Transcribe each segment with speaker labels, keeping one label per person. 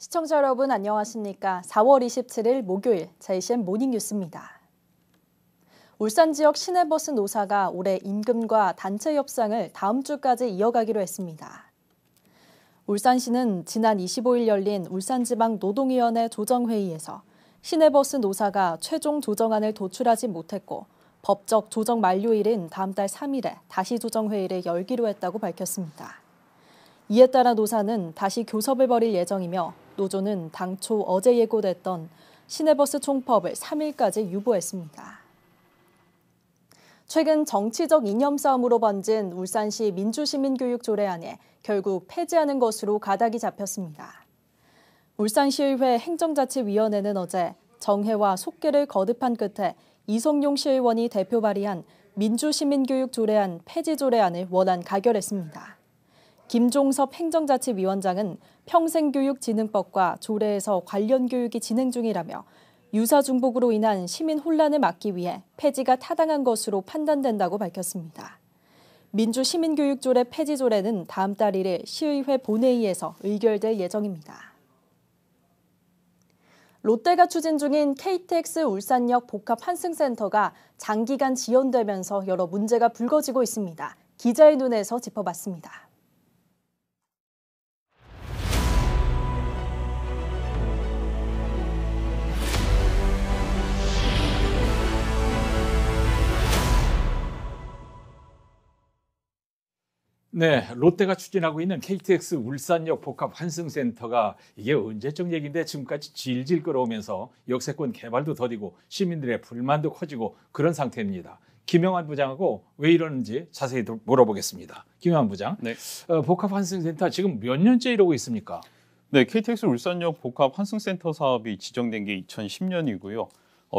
Speaker 1: 시청자 여러분 안녕하십니까? 4월 27일 목요일 JCN 모닝뉴스입니다. 울산 지역 시내버스 노사가 올해 임금과 단체 협상을 다음 주까지 이어가기로 했습니다. 울산시는 지난 25일 열린 울산지방 노동위원회 조정회의에서 시내버스 노사가 최종 조정안을 도출하지 못했고 법적 조정 만료일인 다음 달 3일에 다시 조정회의를 열기로 했다고 밝혔습니다. 이에 따라 노사는 다시 교섭을 벌일 예정이며 노조는 당초 어제 예고됐던 시내버스 총법을 3일까지 유보했습니다. 최근 정치적 이념 싸움으로 번진 울산시 민주시민교육 조례안에 결국 폐지하는 것으로 가닥이 잡혔습니다. 울산시의회 행정자치위원회는 어제 정해와 속개를 거듭한 끝에 이성용 시의원이 대표 발의한 민주시민교육 조례안 폐지 조례안을 원안 가결했습니다. 김종섭 행정자치위원장은 평생교육진흥법과 조례에서 관련 교육이 진행 중이라며 유사중복으로 인한 시민 혼란을 막기 위해 폐지가 타당한 것으로 판단된다고 밝혔습니다. 민주시민교육조례 폐지 조례는 다음 달 1일 시의회 본회의에서 의결될 예정입니다. 롯데가 추진 중인 KTX 울산역 복합 환승센터가 장기간 지연되면서 여러 문제가 불거지고 있습니다. 기자의 눈에서 짚어봤습니다.
Speaker 2: 네, 롯데가 추진하고 있는 KTX 울산역 복합 환승센터가 이게 언제적 얘기인데 지금까지 질질 끌어오면서 역세권 개발도 더디고 시민들의 불만도 커지고 그런 상태입니다. 김영환 부장하고 왜 이러는지 자세히 물어보겠습니다. 김영환 부장,
Speaker 3: 네.
Speaker 2: 복합 환승센터 지금 몇 년째 이러고 있습니까?
Speaker 3: 네, KTX 울산역 복합 환승센터 사업이 지정된 게 2010년이고요.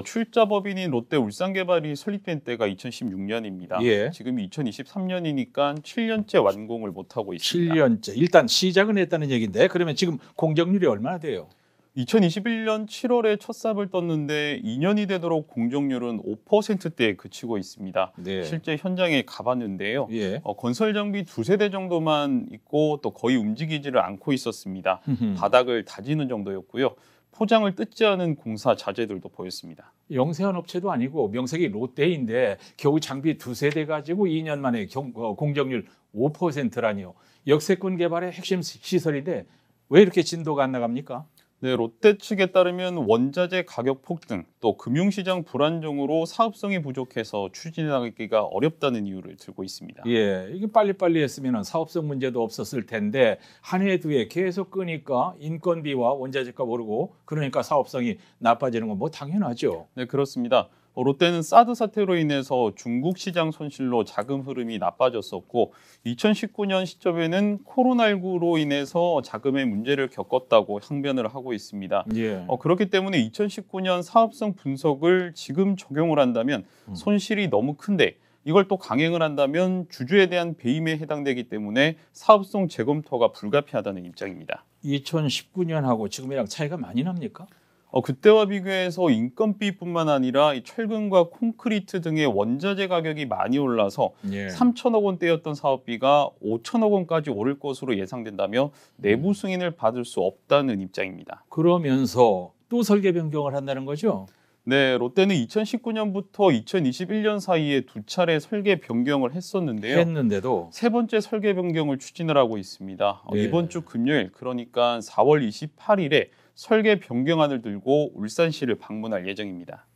Speaker 3: 출자법인인 롯데 울산개발이 설립된 때가 2016년입니다.
Speaker 2: 예.
Speaker 3: 지금 2023년이니까 7년째 완공을 못하고 있습니다.
Speaker 2: 7년째. 일단 시작은 했다는 얘기인데 그러면 지금 공정률이 얼마나 돼요?
Speaker 3: 2021년 7월에 첫 삽을 떴는데 2년이 되도록 공정률은 5%대에 그치고 있습니다.
Speaker 2: 네.
Speaker 3: 실제 현장에 가봤는데요.
Speaker 2: 예.
Speaker 3: 건설 장비 두세 대 정도만 있고 또 거의 움직이지를 않고 있었습니다. 바닥을 다지는 정도였고요. 포장을 뜯지 않은 공사 자재들도 보였습니다.
Speaker 2: 영세한 업체도 아니고 명색이 롯데인데 겨우 장비 두세 대 가지고 2년 만에 공정률 5%라니요. 역세권 개발의 핵심 시설인데 왜 이렇게 진도가 안 나갑니까?
Speaker 3: 네, 롯데 측에 따르면 원자재 가격 폭등, 또 금융시장 불안정으로 사업성이 부족해서 추진하기가 어렵다는 이유를 들고 있습니다.
Speaker 2: 예, 이게 빨리빨리 했으면 사업성 문제도 없었을 텐데 한 해 두 해 계속 끄니까 인건비와 원자재가 오르고 그러니까 사업성이 나빠지는 건 뭐 당연하죠.
Speaker 3: 네, 그렇습니다. 롯데는 사드 사태로 인해서 중국 시장 손실로 자금 흐름이 나빠졌었고 2019년 시점에는 코로나19로 인해서 자금의 문제를 겪었다고 항변을 하고 있습니다.
Speaker 2: 예.
Speaker 3: 그렇기 때문에 2019년 사업성 분석을 지금 적용을 한다면 손실이 너무 큰데 이걸 또 강행을 한다면 주주에 대한 배임에 해당되기 때문에 사업성 재검토가 불가피하다는 입장입니다.
Speaker 2: 2019년하고 지금이랑 차이가 많이 납니까?
Speaker 3: 그때와 비교해서 인건비뿐만 아니라 이 철근과 콘크리트 등의 원자재 가격이 많이 올라서
Speaker 2: 예.
Speaker 3: 3천억 원대였던 사업비가 5천억 원까지 오를 것으로 예상된다며 내부 승인을 받을 수 없다는 입장입니다.
Speaker 2: 그러면서 또 설계 변경을 한다는 거죠?
Speaker 3: 네, 롯데는 2019년부터 2021년 사이에 두 차례 설계 변경을 했었는데요.
Speaker 2: 했는데도
Speaker 3: 세 번째 설계 변경을 추진을 하고 있습니다.
Speaker 2: 네.
Speaker 3: 이번 주 금요일, 그러니까 4월 28일에 설계 변경안을 들고 울산시를 방문할 예정입니다.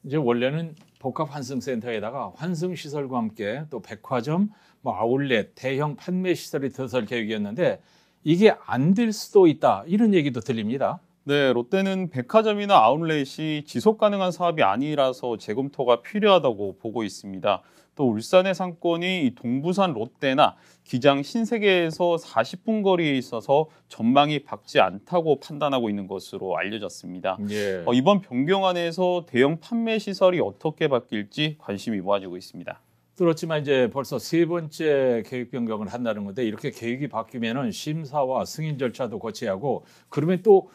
Speaker 2: 이제 원래는 복합 환승센터에다가 환승 시설과 함께 또 백화점, 아울렛, 대형 판매 시설이 들어설 계획이었는데 이게 안 될 수도 있다 이런 얘기도 들립니다.
Speaker 3: 네, 롯데는 백화점이나 아울렛이 지속 가능한 사업이 아니라서 재검토가 필요하다고 보고 있습니다. 또 울산의 상권이 동부산 롯데나 기장 신세계에서 40분 거리에 있어서 전망이 밝지 않다고 판단하고 있는 것으로 알려졌습니다.
Speaker 2: 예.
Speaker 3: 이번 변경안에서 대형 판매 시설이 어떻게 바뀔지 관심이 모아지고 있습니다.
Speaker 2: 들었지만 이제 벌써 세 번째 계획 변경을 한다는 건데 이렇게 계획이 바뀌면은 심사와 승인 절차도 거쳐야 하고 그러면 또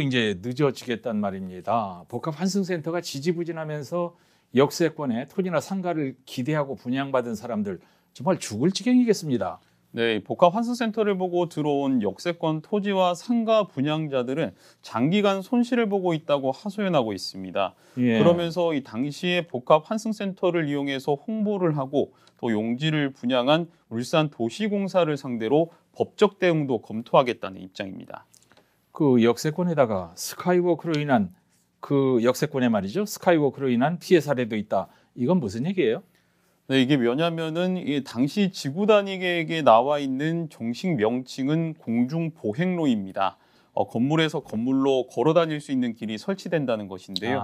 Speaker 2: 이제 늦어지겠단 말입니다. 복합 환승센터가 지지부진하면서 역세권에 토지나 상가를 기대하고 분양받은 사람들 정말 죽을 지경이겠습니다.
Speaker 3: 네, 복합환승센터를 보고 들어온 역세권 토지와 상가 분양자들은 장기간 손실을 보고 있다고 하소연하고 있습니다.
Speaker 2: 예.
Speaker 3: 그러면서 이 당시에 복합환승센터를 이용해서 홍보를 하고 또 용지를 분양한 울산 도시공사를 상대로 법적 대응도 검토하겠다는 입장입니다.
Speaker 2: 그 역세권에다가 스카이워크로 인한 그 역세권에 말이죠. 스카이워크로 인한 피해 사례도 있다. 이건 무슨 얘기예요?
Speaker 3: 네, 이게 뭐냐면은 이 당시 지구 단위 계획에 나와 있는 정식 명칭은 공중보행로입니다. 건물에서 건물로 걸어 다닐 수 있는 길이 설치된다는 것인데요.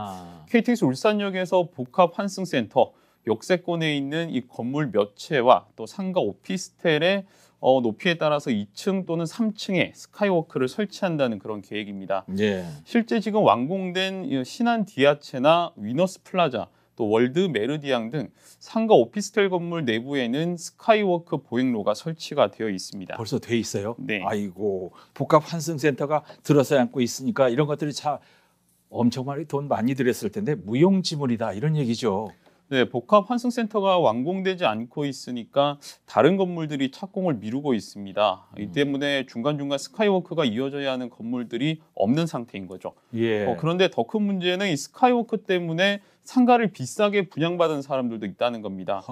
Speaker 3: KTX 울산역에서 복합환승센터 역세권에 있는 이 건물 몇 채와 또 상가 오피스텔의 높이에 따라서 2층 또는 3층에 스카이워크를 설치한다는 그런 계획입니다.
Speaker 2: 예.
Speaker 3: 실제 지금 완공된 이 신한 디아체나 위너스 플라자 또 월드 메르디앙 등 상가 오피스텔 건물 내부에는 스카이워크 보행로가 설치가 되어 있습니다.
Speaker 2: 벌써 돼 있어요?
Speaker 3: 네.
Speaker 2: 아이고, 복합환승센터가 들어서 앉고 있으니까 이런 것들이 참 엄청 많이 돈 많이 들였을 텐데 무용지물이다 이런 얘기죠.
Speaker 3: 네, 복합환승센터가 완공되지 않고 있으니까 다른 건물들이 착공을 미루고 있습니다. 이 때문에 중간중간 스카이워크가 이어져야 하는 건물들이 없는 상태인 거죠.
Speaker 2: 예.
Speaker 3: 그런데 더 큰 문제는 이 스카이워크 때문에 상가를 비싸게 분양받은 사람들도 있다는 겁니다.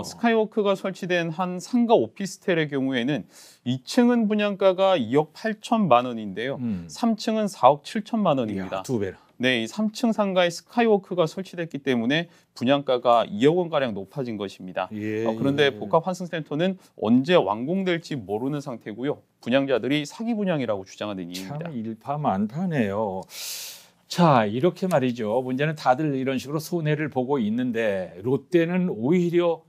Speaker 3: 스카이워크가 설치된 한 상가 오피스텔의 경우에는 2층은 분양가가 2억 8천만 원인데요. 3층은 4억 7천만 원입니다.
Speaker 2: 이야, 두 배라.
Speaker 3: 네, 이 3층 상가에 스카이워크가 설치됐기 때문에 분양가가 2억 원가량 높아진 것입니다.
Speaker 2: 예,
Speaker 3: 그런데
Speaker 2: 예.
Speaker 3: 복합환승센터는 언제 완공될지 모르는 상태고요. 분양자들이 사기 분양이라고 주장하는 이유입니다.
Speaker 2: 참 일파만파네요. 자, 이렇게 말이죠. 문제는 다들 이런 식으로 손해를 보고 있는데 롯데는 오히려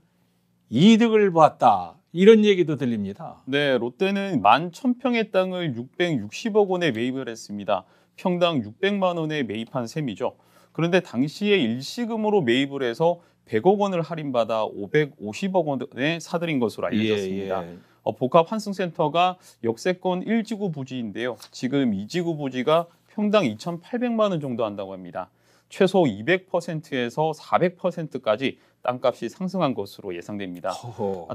Speaker 2: 이득을 봤다. 이런 얘기도 들립니다.
Speaker 3: 네, 롯데는 11,000평의 땅을 660억 원에 매입을 했습니다. 평당 600만 원에 매입한 셈이죠. 그런데 당시에 일시금으로 매입을 해서 100억 원을 할인받아 550억 원에 사들인 것으로 알려졌습니다.
Speaker 2: 예, 예.
Speaker 3: 복합환승센터가 역세권 1지구 부지인데요. 지금 2지구 부지가 평당 2,800만 원 정도 한다고 합니다. 최소 200%에서 400%까지 땅값이 상승한 것으로 예상됩니다.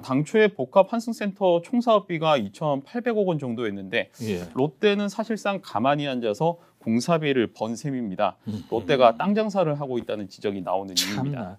Speaker 3: 당초에 복합환승센터 총사업비가 2,800억 원 정도였는데
Speaker 2: 예.
Speaker 3: 롯데는 사실상 가만히 앉아서 공사비를 번 셈입니다. 롯데가 땅 장사를 하고 있다는 지적이 나오는 이유입니다.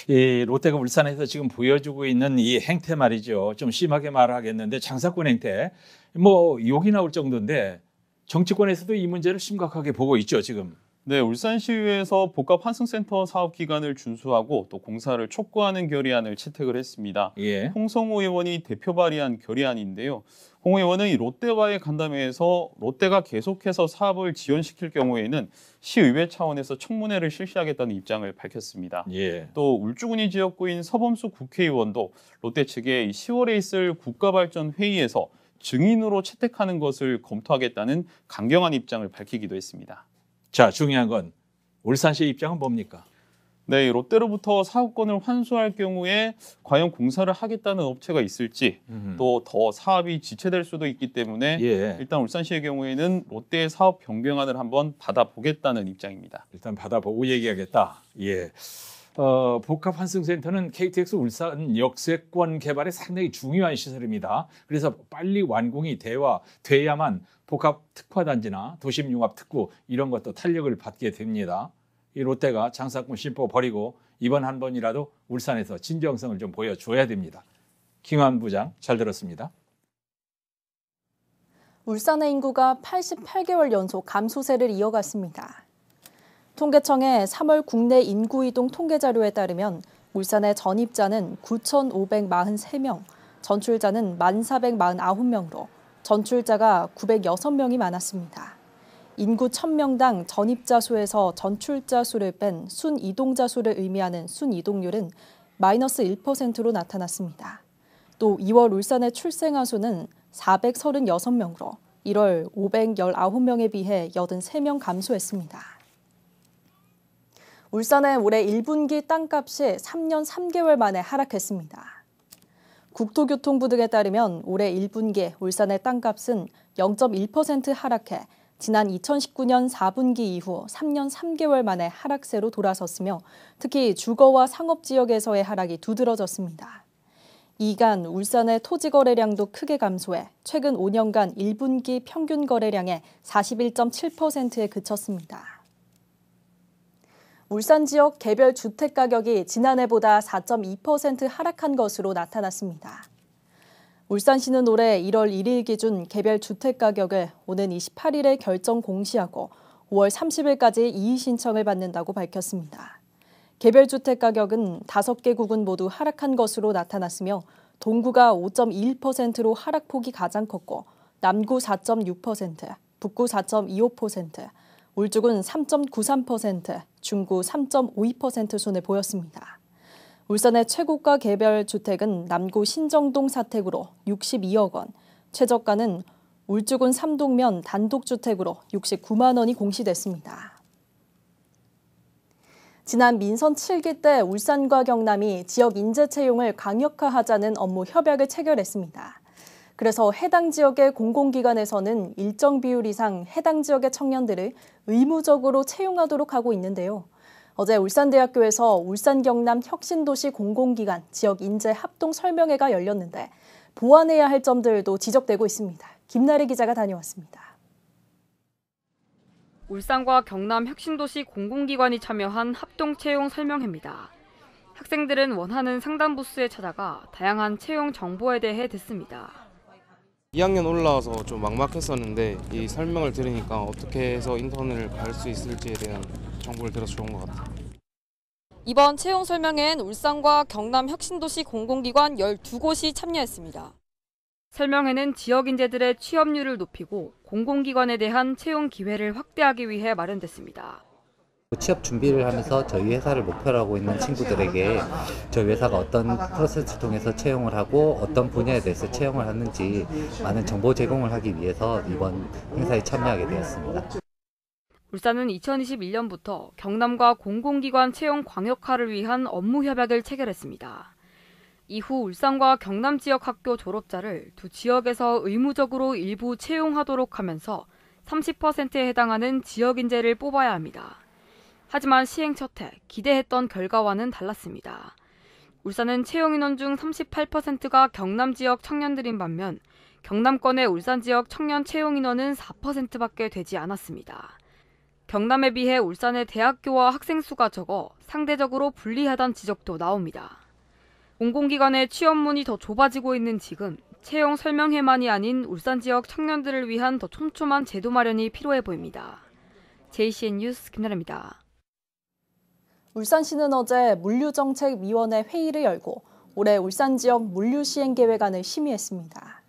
Speaker 2: 이 롯데가 울산에서 지금 보여주고 있는 이 행태 말이죠. 좀 심하게 말하겠는데 장사꾼 행태. 뭐 욕이 나올 정도인데 정치권에서도 이 문제를 심각하게 보고 있죠, 지금.
Speaker 3: 네, 울산시의회에서 복합환승센터 사업 기간을 준수하고 또 공사를 촉구하는 결의안을 채택을 했습니다.
Speaker 2: 예.
Speaker 3: 홍성호 의원이 대표 발의한 결의안인데요. 홍 의원은 이 롯데와의 간담회에서 롯데가 계속해서 사업을 지연시킬 경우에는 시의회 차원에서 청문회를 실시하겠다는 입장을 밝혔습니다.
Speaker 2: 예.
Speaker 3: 또 울주군이 지역구인 서범수 국회의원도 롯데 측에 10월에 있을 국가발전회의에서 증인으로 채택하는 것을 검토하겠다는 강경한 입장을 밝히기도 했습니다.
Speaker 2: 자, 중요한 건 울산시의 입장은 뭡니까?
Speaker 3: 네, 롯데로부터 사업권을 환수할 경우에 과연 공사를 하겠다는 업체가 있을지 또 더 사업이 지체될 수도 있기 때문에
Speaker 2: 예.
Speaker 3: 일단 울산시의 경우에는 롯데의 사업 변경안을 한번 받아보겠다는 입장입니다.
Speaker 2: 일단 받아보고 얘기하겠다. 예. 복합환승센터는 KTX 울산 역세권 개발에 상당히 중요한 시설입니다. 그래서 빨리 완공이 돼야만 복합 특화단지나 도심융합 특구 이런 것도 탄력을 받게 됩니다. 이 롯데가 장사꾼 심보 버리고 이번 한 번이라도 울산에서 진정성을 좀 보여줘야 됩니다. 김환 부장 잘 들었습니다.
Speaker 1: 울산의 인구가 88개월 연속 감소세를 이어갔습니다. 통계청의 3월 국내 인구 이동 통계 자료에 따르면 울산의 전입자는 9,543명, 전출자는 1,449명으로 전출자가 906명이 많았습니다. 인구 1,000명당 전입자 수에서 전출자 수를 뺀 순이동자 수를 의미하는 순이동률은 마이너스 1%로 나타났습니다. 또 2월 울산의 출생아 수는 436명으로 1월 519명에 비해 83명 감소했습니다. 울산의 올해 1분기 땅값이 3년 3개월 만에 하락했습니다. 국토교통부 등에 따르면 올해 1분기 울산의 땅값은 0.1% 하락해 지난 2019년 4분기 이후 3년 3개월 만에 하락세로 돌아섰으며 특히 주거와 상업지역에서의 하락이 두드러졌습니다. 이간 울산의 토지 거래량도 크게 감소해 최근 5년간 1분기 평균 거래량의 41.7%에 그쳤습니다. 울산 지역 개별 주택 가격이 지난해보다 4.2% 하락한 것으로 나타났습니다. 울산시는 올해 1월 1일 기준 개별 주택 가격을 오는 28일에 결정 공시하고 5월 30일까지 이의 신청을 받는다고 밝혔습니다. 개별 주택 가격은 5개 구군 모두 하락한 것으로 나타났으며 동구가 5.21%로 하락폭이 가장 컸고 남구 4.6%, 북구 4.25%, 울주군 3.93%, 중구 3.52% 손에 보였습니다. 울산의 최고가 개별 주택은 남구 신정동 사택으로 62억 원, 최저가는 울주군 3동면 단독주택으로 69만 원이 공시됐습니다. 지난 민선 7기 때 울산과 경남이 지역 인재 채용을 강력화하자는 업무 협약을 체결했습니다. 그래서 해당 지역의 공공기관에서는 일정 비율 이상 해당 지역의 청년들을 의무적으로 채용하도록 하고 있는데요. 어제 울산대학교에서 울산 경남 혁신도시 공공기관 지역 인재 합동 설명회가 열렸는데 보완해야 할 점들도 지적되고 있습니다. 김나래 기자가 다녀왔습니다.
Speaker 4: 울산과 경남 혁신도시 공공기관이 참여한 합동 채용 설명회입니다. 학생들은 원하는 상담 부스에 찾아가 다양한 채용 정보에 대해 듣습니다.
Speaker 5: 2학년 올라와서 좀 막막했었는데 이 설명을 들으니까 어떻게 해서 인턴을 갈 수 있을지에 대한 정보를 들어서 좋은 것 같아요.
Speaker 4: 이번 채용 설명회엔 울산과 경남 혁신도시 공공기관 12곳이 참여했습니다. 설명회는 지역 인재들의 취업률을 높이고 공공기관에 대한 채용 기회를 확대하기 위해 마련됐습니다.
Speaker 6: 취업 준비를 하면서 저희 회사를 목표로 하고 있는 친구들에게 저희 회사가 어떤 프로세스를 통해서 채용을 하고 어떤 분야에 대해서 채용을 하는지 많은 정보 제공을 하기 위해서 이번 행사에 참여하게 되었습니다.
Speaker 4: 울산은 2021년부터 경남과 공공기관 채용 광역화를 위한 업무 협약을 체결했습니다. 이후 울산과 경남 지역 학교 졸업자를 두 지역에서 의무적으로 일부 채용하도록 하면서 30%에 해당하는 지역 인재를 뽑아야 합니다. 하지만 시행 첫 해 기대했던 결과와는 달랐습니다. 울산은 채용 인원 중 38%가 경남 지역 청년들인 반면 경남권의 울산 지역 청년 채용 인원은 4%밖에 되지 않았습니다. 경남에 비해 울산의 대학교와 학생 수가 적어 상대적으로 불리하다는 지적도 나옵니다. 공공기관의 취업문이 더 좁아지고 있는 지금 채용 설명회만이 아닌 울산 지역 청년들을 위한 더 촘촘한 제도 마련이 필요해 보입니다. JCN 뉴스 김나래입니다.
Speaker 1: 울산시는 어제 물류정책위원회 회의를 열고 올해 울산 지역 물류 시행 계획안을 심의했습니다.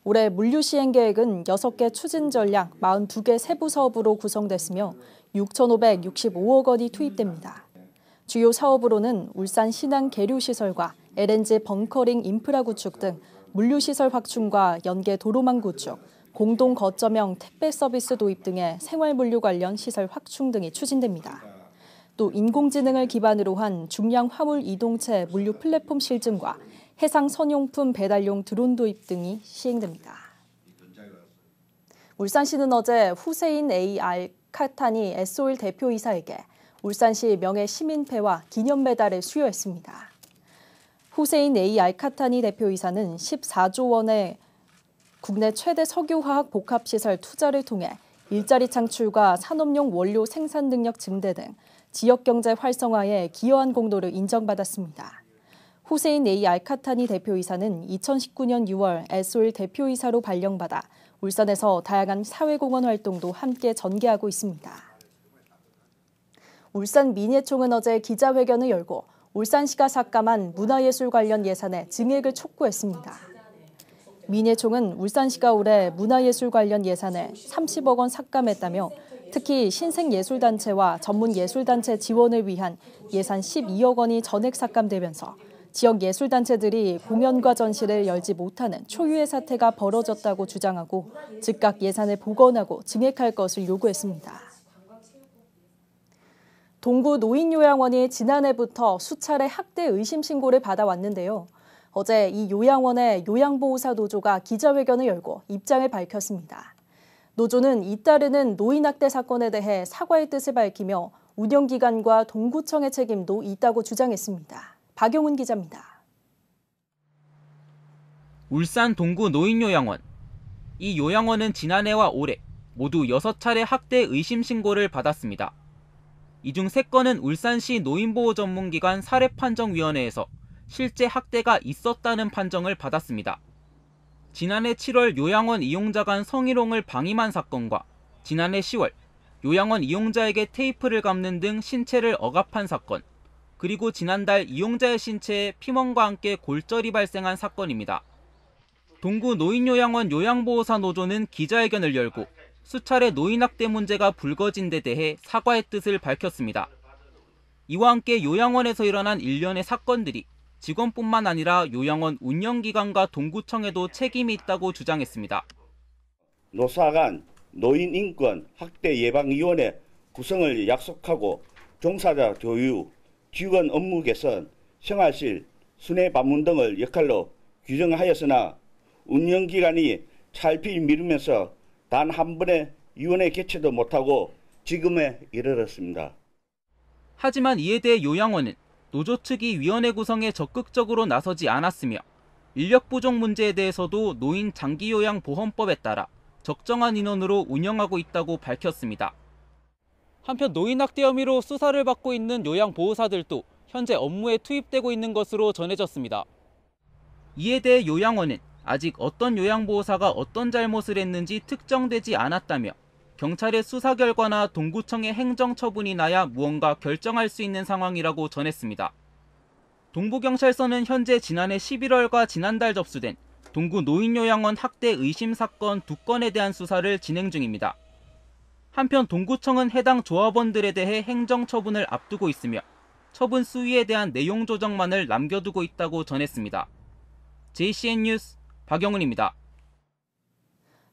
Speaker 1: 올해 물류 시행 계획은 6개 추진 전략 42개 세부 사업으로 구성됐으며 6,565억 원이 투입됩니다. 주요 사업으로는 울산 신항 계류시설과 LNG 벙커링 인프라 구축 등 물류시설 확충과 연계 도로망 구축, 공동 거점형 택배 서비스 도입 등의 생활물류 관련 시설 확충 등이 추진됩니다. 또 인공지능을 기반으로 한 중량 화물 이동체 물류 플랫폼 실증과 해상 선용품 배달용 드론 도입 등이 시행됩니다. 울산시는 어제 후세인 A 알카타니 S-오일 대표이사에게 울산시 명예시민패와 기념메달을 수여했습니다. 후세인 A 알카타니 대표이사는 14조 원의 국내 최대 석유화학 복합시설 투자를 통해 일자리 창출과 산업용 원료 생산 능력 증대 등 지역경제 활성화에 기여한 공로를 인정받았습니다. 후세인 A 알카타니 대표이사는 2019년 6월 S-오일 대표이사로 발령받아 울산에서 다양한 사회공헌 활동도 함께 전개하고 있습니다. 울산 민예총은 어제 기자회견을 열고 울산시가 삭감한 문화예술 관련 예산의 증액을 촉구했습니다. 민예총은 울산시가 올해 문화예술 관련 예산을 30억 원 삭감했다며 특히 신생예술단체와 전문예술단체 지원을 위한 예산 12억 원이 전액 삭감되면서 지역 예술단체들이 공연과 전시를 열지 못하는 초유의 사태가 벌어졌다고 주장하고 즉각 예산을 복원하고 증액할 것을 요구했습니다. 동구 노인요양원이 지난해부터 수차례 학대 의심 신고를 받아왔는데요. 어제 이 요양원의 요양보호사 노조가 기자회견을 열고 입장을 밝혔습니다. 노조는 잇따르는 노인학대 사건에 대해 사과의 뜻을 밝히며 운영기관과 동구청의 책임도 있다고 주장했습니다. 박용훈 기자입니다.
Speaker 7: 울산 동구 노인요양원. 이 요양원은 지난해와 올해 모두 6차례 학대 의심 신고를 받았습니다. 이 중 3건은 울산시 노인보호전문기관 사례판정위원회에서 실제 학대가 있었다는 판정을 받았습니다. 지난해 7월 요양원 이용자 간 성희롱을 방임한 사건과 지난해 10월 요양원 이용자에게 테이프를 감는 등 신체를 억압한 사건, 그리고 지난달 이용자의 신체에 피멍과 함께 골절이 발생한 사건입니다. 동구 노인요양원 요양보호사 노조는 기자회견을 열고 수차례 노인학대 문제가 불거진 데 대해 사과의 뜻을 밝혔습니다. 이와 함께 요양원에서 일어난 일련의 사건들이 직원뿐만 아니라 요양원 운영기관과 동구청에도 책임이 있다고 주장했습니다.
Speaker 8: 노사 간 노인인권 학대예방위원회 구성을 약속하고 종사자 교육, 직원 업무 개선, 생활실, 순회 방문 등을 역할로 규정하였으나 운영기간이 찰필 미루면서 단 한 번의 위원회 개최도 못하고 지금에 이르렀습니다.
Speaker 7: 하지만 이에 대해 요양원은 노조 측이 위원회 구성에 적극적으로 나서지 않았으며 인력 부족 문제에 대해서도 노인 장기요양보험법에 따라 적정한 인원으로 운영하고 있다고 밝혔습니다. 한편 노인학대 혐의로 수사를 받고 있는 요양보호사들도 현재 업무에 투입되고 있는 것으로 전해졌습니다. 이에 대해 요양원은 아직 어떤 요양보호사가 어떤 잘못을 했는지 특정되지 않았다며 경찰의 수사 결과나 동구청의 행정처분이 나야 무언가 결정할 수 있는 상황이라고 전했습니다. 동부경찰서는 현재 지난해 11월과 지난달 접수된 동구 노인요양원 학대 의심 사건 2건에 대한 수사를 진행 중입니다. 한편 동구청은 해당 조합원들에 대해 행정처분을 앞두고 있으며 처분 수위에 대한 내용 조정만을 남겨두고 있다고 전했습니다. JCN 뉴스 박영훈입니다.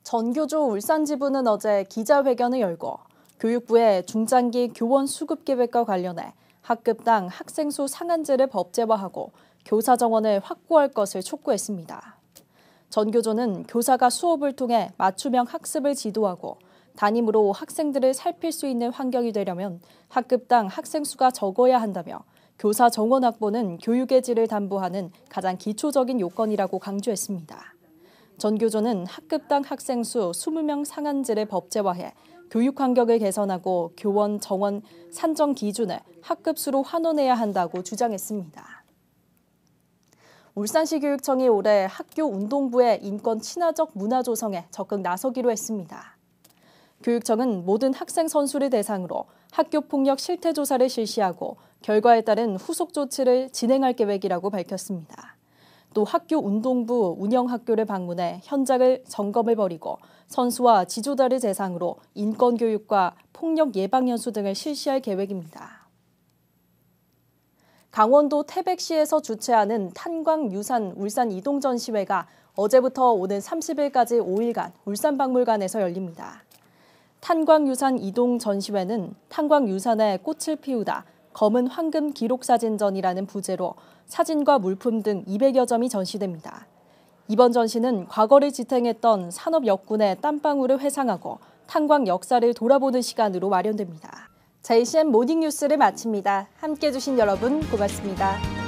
Speaker 1: 전교조 울산지부는 어제 기자회견을 열고 교육부의 중장기 교원 수급 계획과 관련해 학급당 학생 수 상한제를 법제화하고 교사 정원을 확보할 것을 촉구했습니다. 전교조는 교사가 수업을 통해 맞춤형 학습을 지도하고 담임으로 학생들을 살필 수 있는 환경이 되려면 학급당 학생 수가 적어야 한다며 교사 정원 확보는 교육의 질을 담보하는 가장 기초적인 요건이라고 강조했습니다. 전교조는 학급당 학생 수 20명 상한제를 법제화해 교육 환경을 개선하고 교원 정원 산정 기준을 학급수로 환원해야 한다고 주장했습니다. 울산시 교육청이 올해 학교 운동부의 인권 친화적 문화 조성에 적극 나서기로 했습니다. 교육청은 모든 학생 선수를 대상으로 학교 폭력 실태 조사를 실시하고 결과에 따른 후속 조치를 진행할 계획이라고 밝혔습니다. 또 학교 운동부 운영학교를 방문해 현장을 점검을 벌이고 선수와 지도자를 대상으로 인권 교육과 폭력 예방 연수 등을 실시할 계획입니다. 강원도 태백시에서 주최하는 탄광유산 울산 이동 전시회가 어제부터 오는 30일까지 5일간 울산박물관에서 열립니다. 탄광유산 이동 전시회는 탄광유산의 꽃을 피우다 검은 황금 기록사진전이라는 부제로 사진과 물품 등 200여 점이 전시됩니다. 이번 전시는 과거를 지탱했던 산업 역군의 땀방울을 회상하고 탄광 역사를 돌아보는 시간으로 마련됩니다. JCN 모닝뉴스를 마칩니다. 함께해 주신 여러분 고맙습니다.